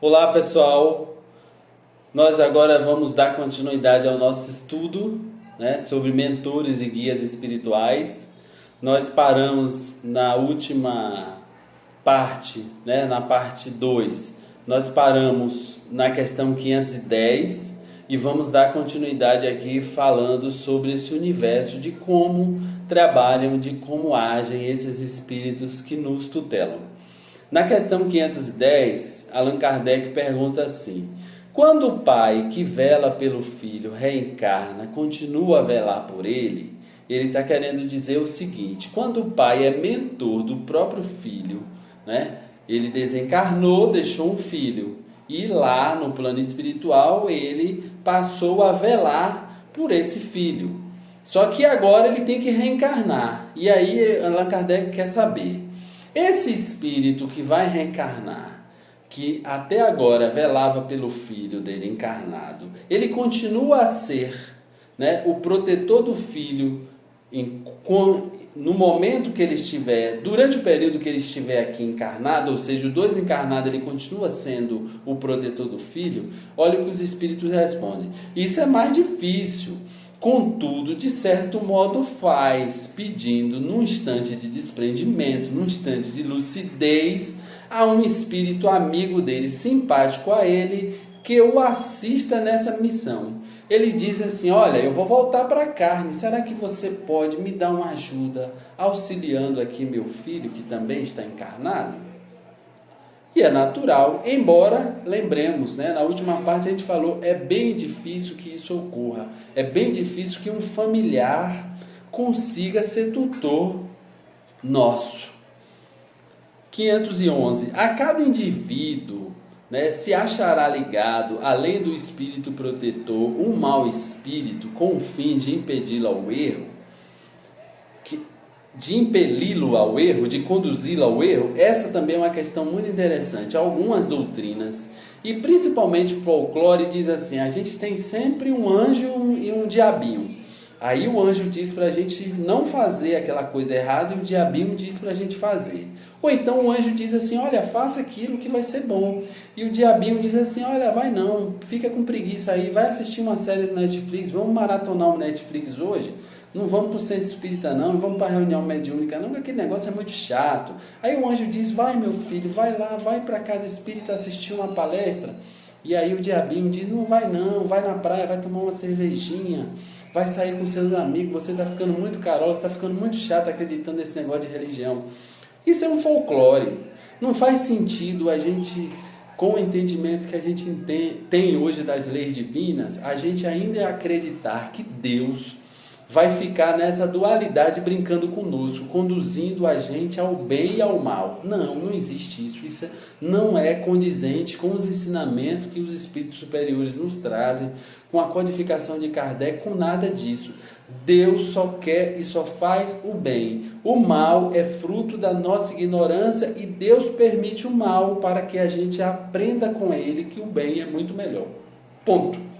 Olá pessoal, nós agora vamos dar continuidade ao nosso estudo, sobre mentores e guias espirituais. Nós paramos na última parte, na parte 2. Nós paramos na questão 510 e vamos dar continuidade aqui falando sobre esse universo de como trabalham, de como agem esses espíritos que nos tutelam. Na questão 510, Allan Kardec pergunta assim: quando o pai que vela pelo filho reencarna, continua a velar por ele? Ele está querendo dizer o seguinte: quando o pai é mentor do próprio filho, ele desencarnou, deixou um filho, e lá no plano espiritual ele passou a velar por esse filho. Só que agora ele tem que reencarnar. E aí Allan Kardec quer saber: esse espírito que vai reencarnar, que até agora velava pelo filho dele encarnado, ele continua a ser, o protetor do filho no momento que ele estiver, durante o período que ele estiver aqui encarnado, ou seja, os dois encarnados, ele continua sendo o protetor do filho? Olha o que os espíritos respondem: isso é mais difícil. Contudo, de certo modo faz, pedindo num instante de desprendimento, num instante de lucidez, a um espírito amigo dele, simpático a ele, que o assista nessa missão. Ele diz assim: olha, eu vou voltar para a carne, será que você pode me dar uma ajuda, auxiliando aqui meu filho, que também está encarnado? E é natural, embora, lembremos, na última parte a gente falou, é bem difícil que isso ocorra. É bem difícil que um familiar consiga ser tutor nosso. 511. A cada indivíduo se achará ligado, além do espírito protetor, um mau espírito com o fim de impedi-lo ao erro, de impeli-lo ao erro, de conduzi-lo ao erro. Essa também é uma questão muito interessante. Algumas doutrinas, e principalmente folclore, diz assim: a gente tem sempre um anjo e um diabinho. Aí o anjo diz para a gente não fazer aquela coisa errada e o diabinho diz para a gente fazer. Ou então o anjo diz assim: olha, faça aquilo que vai ser bom. E o diabinho diz assim: olha, vai não, fica com preguiça aí, vai assistir uma série no Netflix, vamos maratonar o Netflix hoje. Não vamos para o centro espírita não vamos para a reunião mediúnica não, porque aquele negócio é muito chato. Aí o anjo diz: vai meu filho, vai lá, vai para a casa espírita assistir uma palestra. E aí o diabinho diz: não vai não, vai na praia, vai tomar uma cervejinha, vai sair com seus amigos, você está ficando muito carola, você está ficando muito chato acreditando nesse negócio de religião. Isso é um folclore. Não faz sentido a gente, com o entendimento que a gente tem hoje das leis divinas, a gente ainda acreditar que Deus vai ficar nessa dualidade brincando conosco, conduzindo a gente ao bem e ao mal. Não, não existe isso. Isso não é condizente com os ensinamentos que os espíritos superiores nos trazem, com a codificação de Kardec, com nada disso. Deus só quer e só faz o bem. O mal é fruto da nossa ignorância e Deus permite o mal para que a gente aprenda com ele que o bem é muito melhor. Ponto.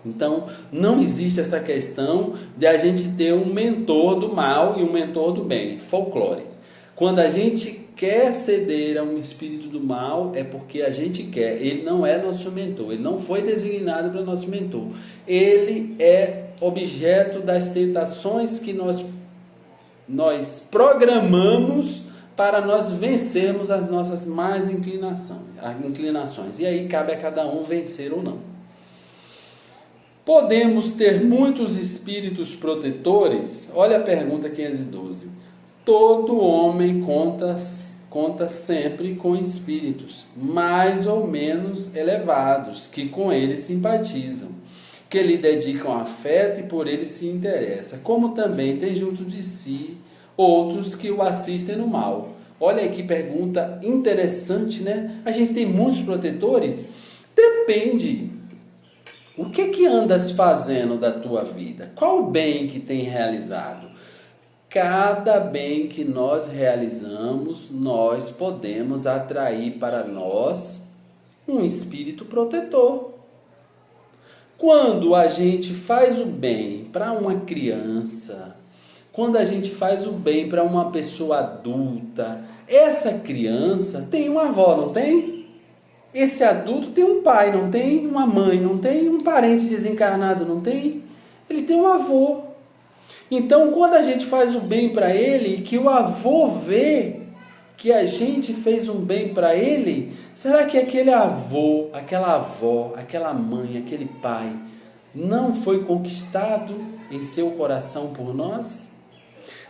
Então, não existe essa questão de a gente ter um mentor do mal e um mentor do bem. Folclore. Quando a gente quer ceder a um espírito do mal, é porque a gente quer. Ele não é nosso mentor. Ele não foi designado para nosso mentor. Ele é objeto das tentações que nós programamos para nós vencermos as nossas más inclinações. E aí cabe a cada um vencer ou não. Podemos ter muitos espíritos protetores? Olha a pergunta 512. Todo homem conta sempre com espíritos mais ou menos elevados, que com ele simpatizam, que lhe dedicam afeto e por ele se interessa, como também tem junto de si outros que o assistem no mal. Olha aí que pergunta interessante, A gente tem muitos protetores? Depende. O que andas fazendo da tua vida? Qual o bem que tem realizado? Cada bem que nós realizamos, nós podemos atrair para nós um espírito protetor. Quando a gente faz o bem para uma criança, quando a gente faz o bem para uma pessoa adulta, essa criança tem uma avó, não tem? esse adulto tem um pai, não tem uma mãe, não tem um parente desencarnado, não tem? Ele tem um avô. Então, quando a gente faz o bem para ele, que o avô vê que a gente fez um bem para ele, será que aquele avô, aquela avó, aquela mãe, aquele pai não foi conquistado em seu coração por nós?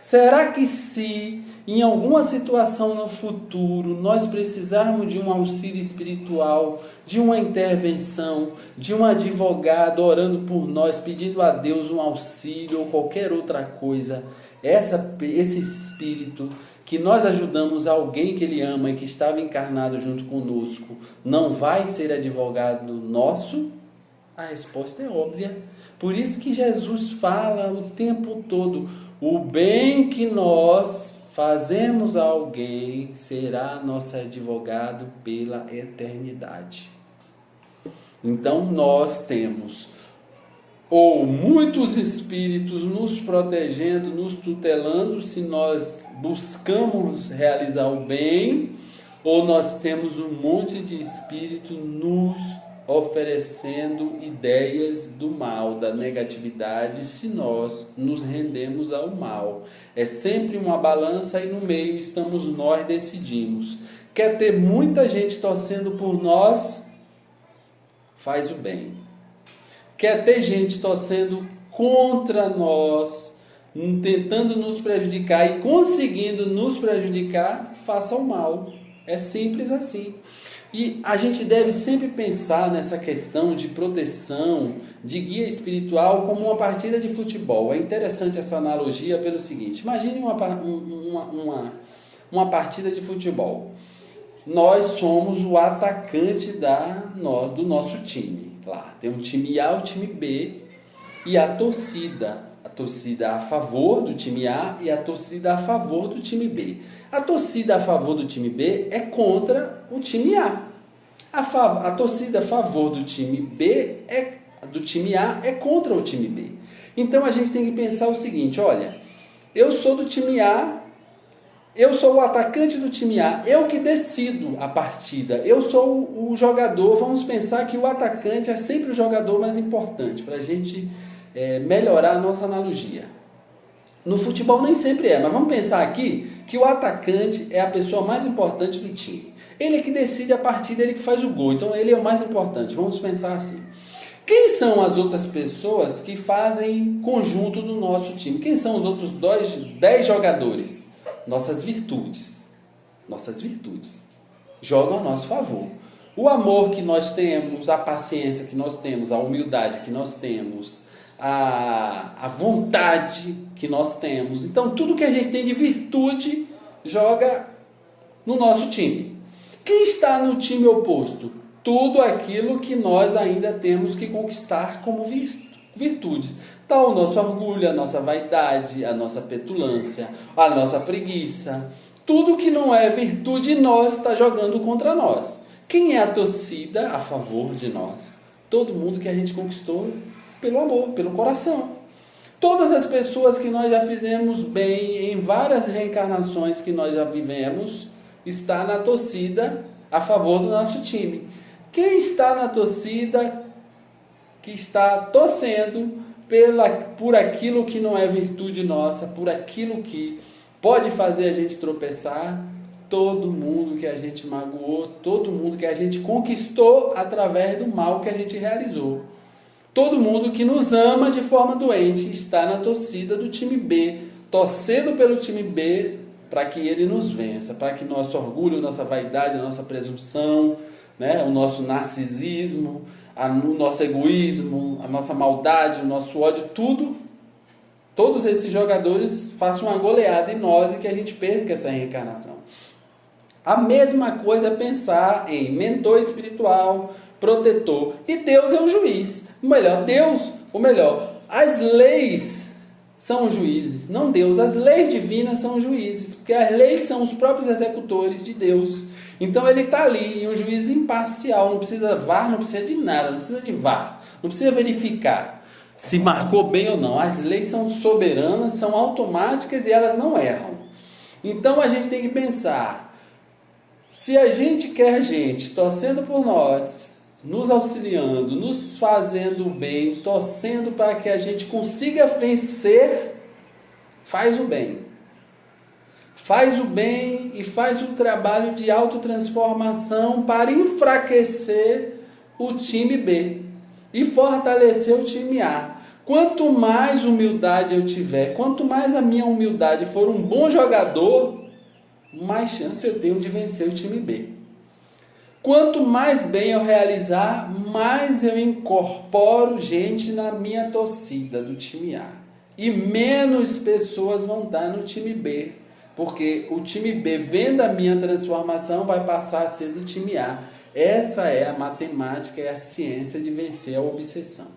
Será que se em alguma situação no futuro nós precisarmos de um auxílio espiritual, de uma intervenção, de um advogado orando por nós, pedindo a Deus um auxílio ou qualquer outra coisa, esse espírito que nós ajudamos alguém que ele ama e que estava encarnado junto conosco, não vai ser advogado nosso? A resposta é óbvia. Por isso que Jesus fala o tempo todo, o bem que nós fazemos a alguém será nosso advogado pela eternidade. Então nós temos ou muitos espíritos nos protegendo, nos tutelando, se nós buscamos realizar o bem, ou nós temos um monte de espírito nos oferecendo ideias do mal, da negatividade, se nós nos rendemos ao mal. É sempre uma balança e no meio estamos nós, decidimos. Quer ter muita gente torcendo por nós? Faz o bem. Quer ter gente torcendo contra nós, tentando nos prejudicar e conseguindo nos prejudicar? Faça o mal. É simples assim. E a gente deve sempre pensar nessa questão de proteção, de guia espiritual, como uma partida de futebol. É interessante essa analogia pelo seguinte: imagine uma partida de futebol. Nós somos o atacante do nosso time. Lá tem um time A, o time B e a torcida a favor do time A e a torcida a favor do time B. A torcida a favor do time B é contra o time A. A torcida a favor do time B do time A é contra o time B. Então a gente tem que pensar o seguinte: olha, eu sou do time A, eu sou o atacante do time A, eu que decido a partida, eu sou o jogador. Vamos pensar que o atacante é sempre o jogador mais importante para a gente melhorar a nossa analogia. No futebol nem sempre é, mas vamos pensar aqui que o atacante é a pessoa mais importante do time. Ele é que decide a partida, ele que faz o gol, então ele é o mais importante. Vamos pensar assim. Quem são as outras pessoas que fazem conjunto do nosso time? Quem são os outros 10 jogadores? Nossas virtudes. Nossas virtudes jogam a nosso favor. O amor que nós temos, a paciência que nós temos, a humildade que nós temos, a vontade que nós temos. Então, tudo que a gente tem de virtude joga no nosso time. Quem está no time oposto? Tudo aquilo que nós ainda temos que conquistar como virtudes. Então, o nosso orgulho, a nossa vaidade, a nossa petulância, a nossa preguiça, tudo que não é virtude em nós está jogando contra nós. Quem é a torcida a favor de nós? Todo mundo que a gente conquistou pelo amor, pelo coração. Todas as pessoas que nós já fizemos bem em várias reencarnações que nós já vivemos, está na torcida a favor do nosso time. Quem está na torcida que está torcendo por aquilo que não é virtude nossa, por aquilo que pode fazer a gente tropeçar? Todo mundo que a gente magoou, todo mundo que a gente conquistou através do mal que a gente realizou. Todo mundo que nos ama de forma doente está na torcida do time B, torcendo pelo time B para que ele nos vença, para que nosso orgulho, nossa vaidade, a nossa presunção, né, o nosso narcisismo, o nosso egoísmo, a nossa maldade, o nosso ódio, todos esses jogadores façam uma goleada em nós e que a gente perca essa reencarnação. A mesma coisa é pensar em mentor espiritual, protetor, e Deus é o juiz. As leis são os juízes, não Deus. As leis divinas são os juízes, porque as leis são os próprios executores de Deus. Então ele está ali, um juiz imparcial, não precisa VAR, não precisa de nada, não precisa de VAR, não precisa verificar se marcou bem ou não. As leis são soberanas, são automáticas e elas não erram. Então a gente tem que pensar, Se a gente quer gente torcendo por nós, nos auxiliando, nos fazendo bem, torcendo para que a gente consiga vencer, faz o bem. Faz o bem e faz o trabalho de autotransformação para enfraquecer o time B e fortalecer o time A. Quanto mais humildade eu tiver, quanto mais a minha humildade for um bom jogador, mais chance eu tenho de vencer o time B. Quanto mais bem eu realizar, mais eu incorporo gente na minha torcida do time A. E menos pessoas vão estar no time B. Porque o time B, vendo a minha transformação, vai passar a ser do time A. Essa é a matemática, é a ciência de vencer a obsessão.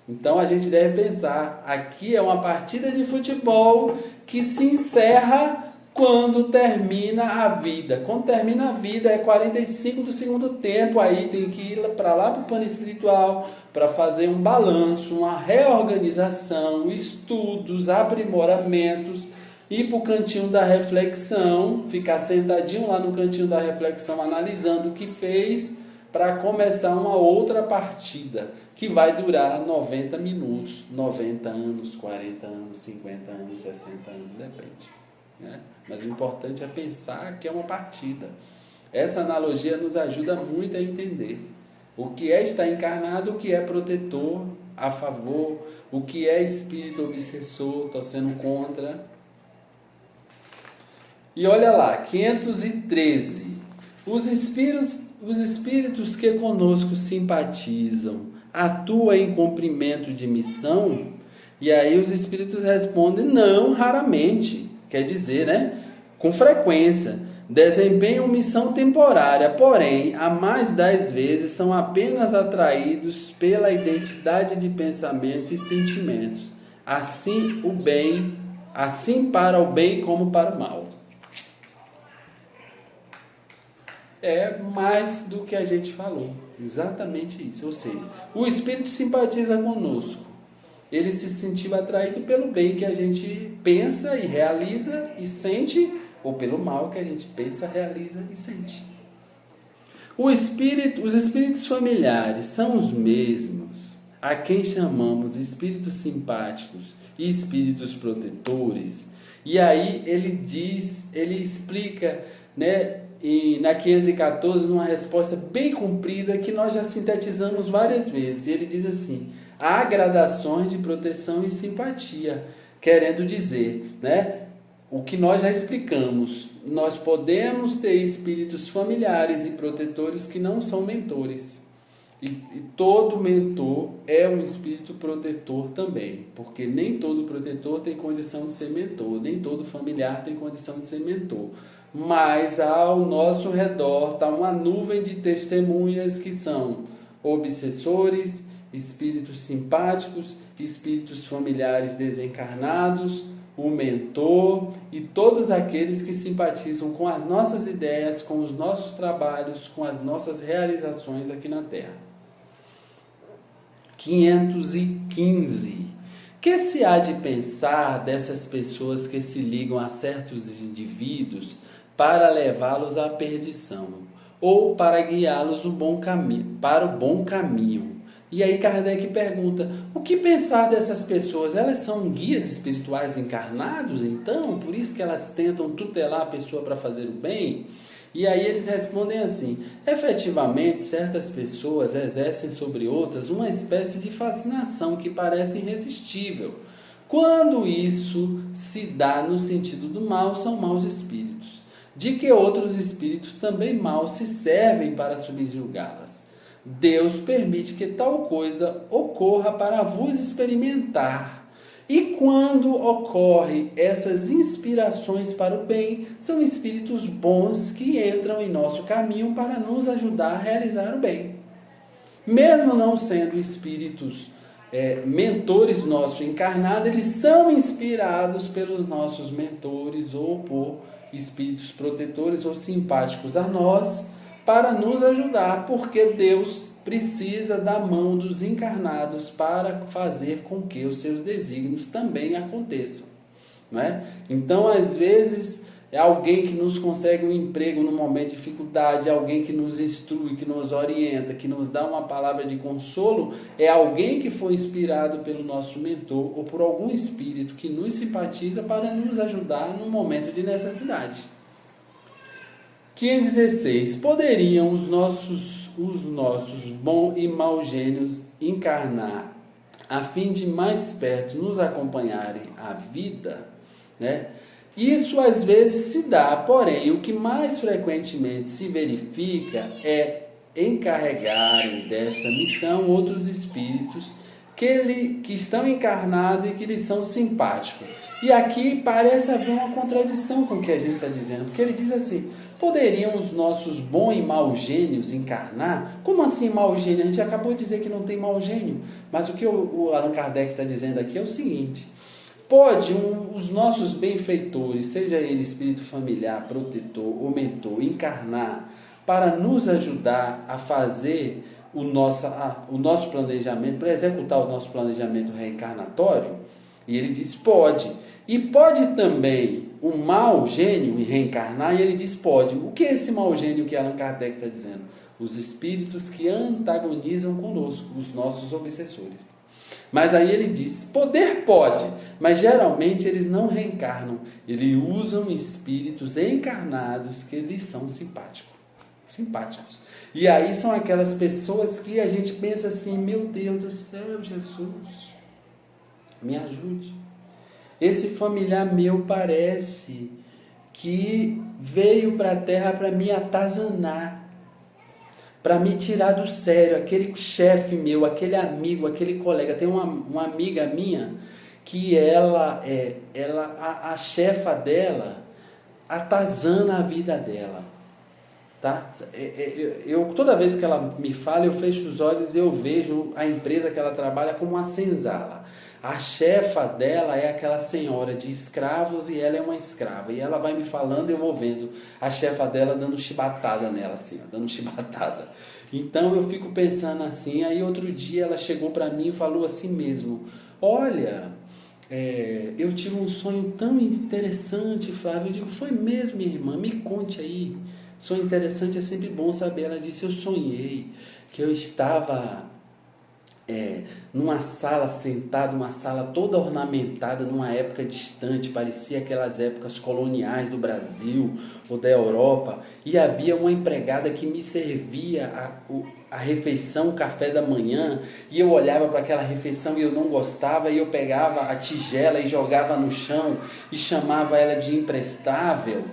Então a gente deve pensar, aqui é uma partida de futebol que se encerra quando termina a vida. Quando termina a vida é 45 do segundo tempo, aí tem que ir para lá para o plano espiritual para fazer um balanço, uma reorganização, estudos, aprimoramentos, ir para o cantinho da reflexão, ficar sentadinho lá no cantinho da reflexão analisando o que fez para começar uma outra partida que vai durar 90 minutos, 90 anos, 40 anos, 50 anos, 60 anos, depende. Né? Mas o importante é pensar que é uma partida. Essa analogia nos ajuda muito a entender o que é estar encarnado, o que é protetor a favor, o que é espírito obsessor torcendo contra. E olha lá, 513. Os espíritos que conosco simpatizam atuam em cumprimento de missão? E aí os espíritos respondem, não, raramente. Quer dizer, né? Com frequência, desempenham missão temporária, porém, a mais das vezes são apenas atraídos pela identidade de pensamento e sentimentos. Assim para o bem como para o mal. É mais do que a gente falou. Exatamente isso. Ou seja, o espírito simpatiza conosco. Ele se sentiu atraído pelo bem que a gente pensa e realiza e sente, ou pelo mal que a gente pensa, realiza e sente. Os espíritos familiares são os mesmos a quem chamamos espíritos simpáticos e espíritos protetores. E aí ele explica, né, na 514, numa resposta bem comprida que nós já sintetizamos várias vezes. Ele diz assim: há gradações de proteção e simpatia, querendo dizer, né, o que nós já explicamos. Nós podemos ter espíritos familiares e protetores que não são mentores. E todo mentor é um espírito protetor também, porque nem todo protetor tem condição de ser mentor, nem todo familiar tem condição de ser mentor. Mas ao nosso redor está uma nuvem de testemunhas que são obsessores, espíritos simpáticos, espíritos familiares desencarnados, o mentor e todos aqueles que simpatizam com as nossas ideias, com os nossos trabalhos, com as nossas realizações aqui na Terra. 515. Que se há de pensar dessas pessoas que se ligam a certos indivíduos para levá-los à perdição ou para guiá-los para o bom caminho? E aí Kardec pergunta, o que pensar dessas pessoas? Elas são guias espirituais encarnados, então? Por isso que elas tentam tutelar a pessoa para fazer o bem? E aí eles respondem assim, efetivamente certas pessoas exercem sobre outras uma espécie de fascinação que parece irresistível. Quando isso se dá no sentido do mal, são maus espíritos. De que outros espíritos também maus se servem para subjugá-las. Deus permite que tal coisa ocorra para vos experimentar. E quando ocorrem essas inspirações para o bem, são espíritos bons que entram em nosso caminho para nos ajudar a realizar o bem. Mesmo não sendo espíritos mentores nossos encarnados, eles são inspirados pelos nossos mentores ou por espíritos protetores ou simpáticos a nós para nos ajudar, porque Deus precisa da mão dos encarnados para fazer com que os seus desígnios também aconteçam. Não é? Então, às vezes, é alguém que nos consegue um emprego no momento de dificuldade, é alguém que nos instrui, que nos orienta, que nos dá uma palavra de consolo, é alguém que foi inspirado pelo nosso mentor ou por algum espírito que nos simpatiza para nos ajudar no momento de necessidade. 15:16. Poderiam os nossos bons e maus gênios encarnar a fim de mais perto nos acompanharem a vida, né? Isso às vezes se dá, porém, o que mais frequentemente se verifica é encarregarem dessa missão outros espíritos que estão encarnados e que lhes são simpáticos. E aqui parece haver uma contradição com o que a gente está dizendo, porque ele diz assim: poderiam os nossos bons e maus gênios encarnar? Como assim mau gênio? A gente acabou de dizer que não tem mau gênio, mas o que o Allan Kardec está dizendo aqui é o seguinte: pode os nossos benfeitores, seja ele espírito familiar, protetor ou mentor, encarnar para nos ajudar a fazer o nosso planejamento, para executar o nosso planejamento reencarnatório? E ele diz: pode. E pode também o mau gênio reencarnar? E ele diz: pode. O que é esse mau gênio que Allan Kardec está dizendo? Os espíritos que antagonizam conosco, os nossos obsessores. Mas aí ele diz: poder pode, mas geralmente eles não reencarnam. Eles usam espíritos encarnados que lhes são simpáticos. E aí são aquelas pessoas que a gente pensa assim: meu Deus do céu, Jesus, me ajude. Esse familiar meu parece que veio para a Terra para me atazanar, para me tirar do sério. Aquele chefe meu, aquele amigo, aquele colega. Tem uma amiga minha que a chefa dela atazana a vida dela, tá? Toda vez que ela me fala, eu fecho os olhos e eu vejo a empresa que ela trabalha como uma senzala. A chefa dela é aquela senhora de escravos e ela é uma escrava. E ela vai me falando e eu vou vendo a chefa dela dando chibatada nela, assim, dando chibatada. Então eu fico pensando assim. Aí outro dia ela chegou para mim e falou assim mesmo: olha, eu tive um sonho tão interessante, Flávio. Eu digo: foi mesmo, minha irmã? Me conte aí. Sonho interessante é sempre bom saber. Ela disse: eu sonhei que eu estava numa sala sentado, uma sala toda ornamentada numa época distante, parecia aquelas épocas coloniais do Brasil ou da Europa, e havia uma empregada que me servia a refeição, o café da manhã, e eu olhava para aquela refeição e eu não gostava, e eu pegava a tigela e jogava no chão e chamava ela de imprestável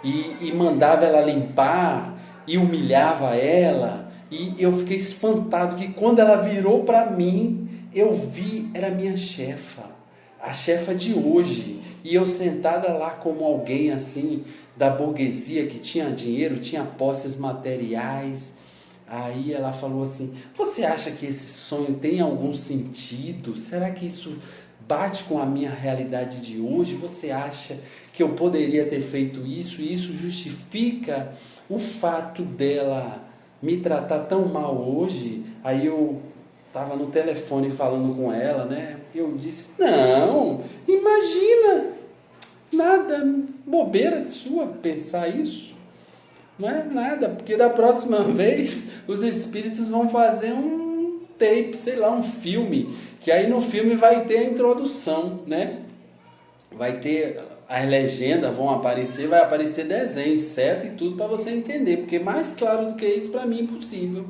e mandava ela limpar e humilhava ela. E eu fiquei espantado que quando ela virou para mim, eu vi, era minha chefa, a chefa de hoje. E eu sentada lá como alguém assim, da burguesia, que tinha dinheiro, tinha posses materiais. Aí ela falou assim: você acha que esse sonho tem algum sentido? Será que isso bate com a minha realidade de hoje? Você acha que eu poderia ter feito isso? E isso justifica o fato dela me tratar tão mal hoje? Aí eu estava no telefone falando com ela, né? Eu disse: não, imagina, nada, bobeira sua pensar isso. Não é nada, porque da próxima vez os espíritos vão fazer um tape, sei lá, um filme, que aí no filme vai ter a introdução, né? Vai ter as legendas, vão aparecer, vai aparecer desenho, certo? E tudo para você entender, porque mais claro do que isso para mim é impossível.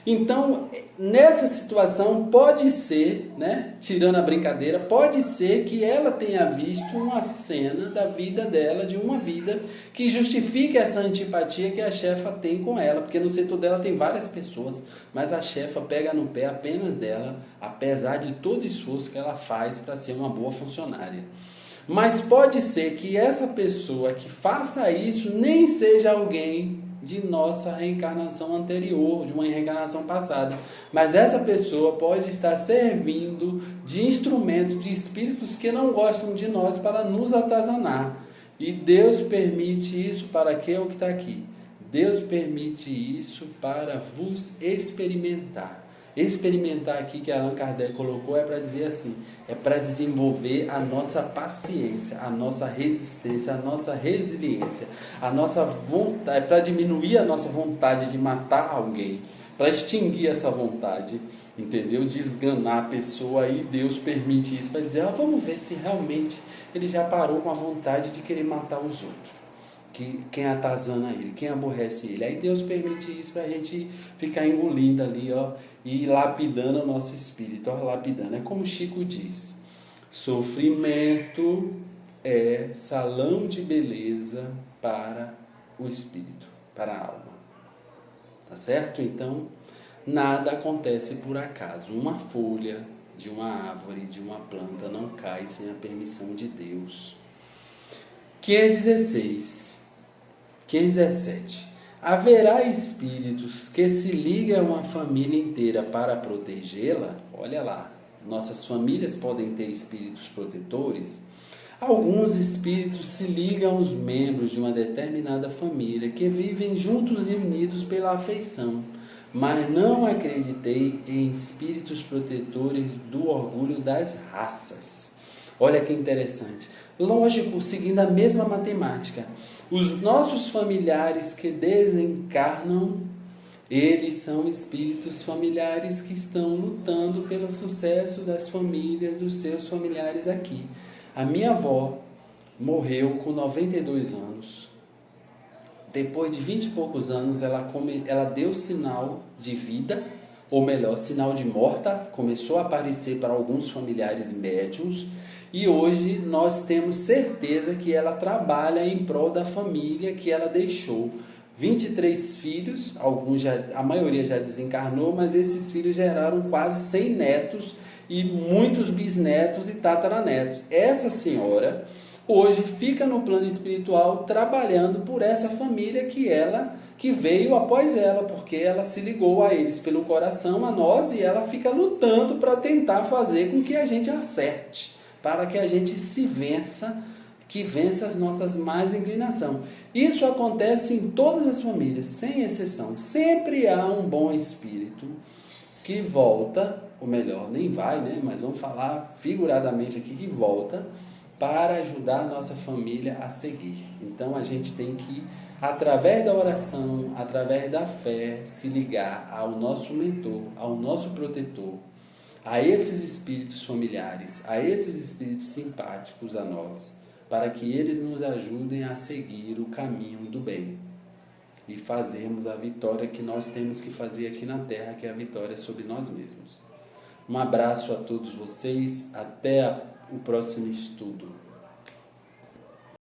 Então, nessa situação, pode ser, né, tirando a brincadeira, pode ser que ela tenha visto uma cena da vida dela, de uma vida, que justifique essa antipatia que a chefa tem com ela, porque no setor dela tem várias pessoas, mas a chefa pega no pé apenas dela, apesar de todo o esforço que ela faz para ser uma boa funcionária. Mas pode ser que essa pessoa que faça isso nem seja alguém de nossa reencarnação anterior, de uma reencarnação passada. Mas essa pessoa pode estar servindo de instrumento de espíritos que não gostam de nós para nos atazanar. E Deus permite isso para quê? É o que está aqui. Deus permite isso para vos experimentar. Experimentar aqui que Allan Kardec colocou é para dizer assim, é para desenvolver a nossa paciência, a nossa resistência, a nossa resiliência, a nossa vontade, é para diminuir a nossa vontade de matar alguém, para extinguir essa vontade, entendeu? De esganar a pessoa, e Deus permite isso para dizer, vamos ver se realmente ele já parou com a vontade de querer matar os outros. Quem atazana ele, quem aborrece ele. Aí Deus permite isso para a gente ficar engolindo ali, e lapidando o nosso espírito, lapidando. É como Chico diz, sofrimento é salão de beleza para o espírito, para a alma. Tá certo? Então, nada acontece por acaso. Uma folha de uma árvore, de uma planta, não cai sem a permissão de Deus. 517. Haverá espíritos que se ligam a uma família inteira para protegê-la? Olha lá, nossas famílias podem ter espíritos protetores? Alguns espíritos se ligam aos membros de uma determinada família que vivem juntos e unidos pela afeição, mas não acreditei em espíritos protetores do orgulho das raças. Olha que interessante. Lógico, seguindo a mesma matemática, os nossos familiares que desencarnam, eles são espíritos familiares que estão lutando pelo sucesso das famílias, dos seus familiares aqui. A minha avó morreu com 92 anos. Depois de 20 e poucos anos, ela deu sinal de vida, ou melhor, sinal de morta, começou a aparecer para alguns familiares médiuns, e hoje nós temos certeza que ela trabalha em prol da família que ela deixou. 23 filhos, a maioria já desencarnou, mas esses filhos geraram quase 100 netos e muitos bisnetos e tataranetos. Essa senhora hoje fica no plano espiritual trabalhando por essa família que veio após ela, porque ela se ligou a eles pelo coração, a nós, e ela fica lutando para tentar fazer com que a gente acerte, para que a gente se vença, que vença as nossas más inclinações. Isso acontece em todas as famílias, sem exceção. Sempre há um bom espírito que volta, ou melhor, nem vai, né? Mas vamos falar figuradamente aqui, que volta para ajudar a nossa família a seguir. Então a gente tem que, através da oração, através da fé, se ligar ao nosso mentor, ao nosso protetor, a esses espíritos familiares, a esses espíritos simpáticos a nós, para que eles nos ajudem a seguir o caminho do bem e fazermos a vitória que nós temos que fazer aqui na Terra, que é a vitória sobre nós mesmos. Um abraço a todos vocês, até o próximo estudo.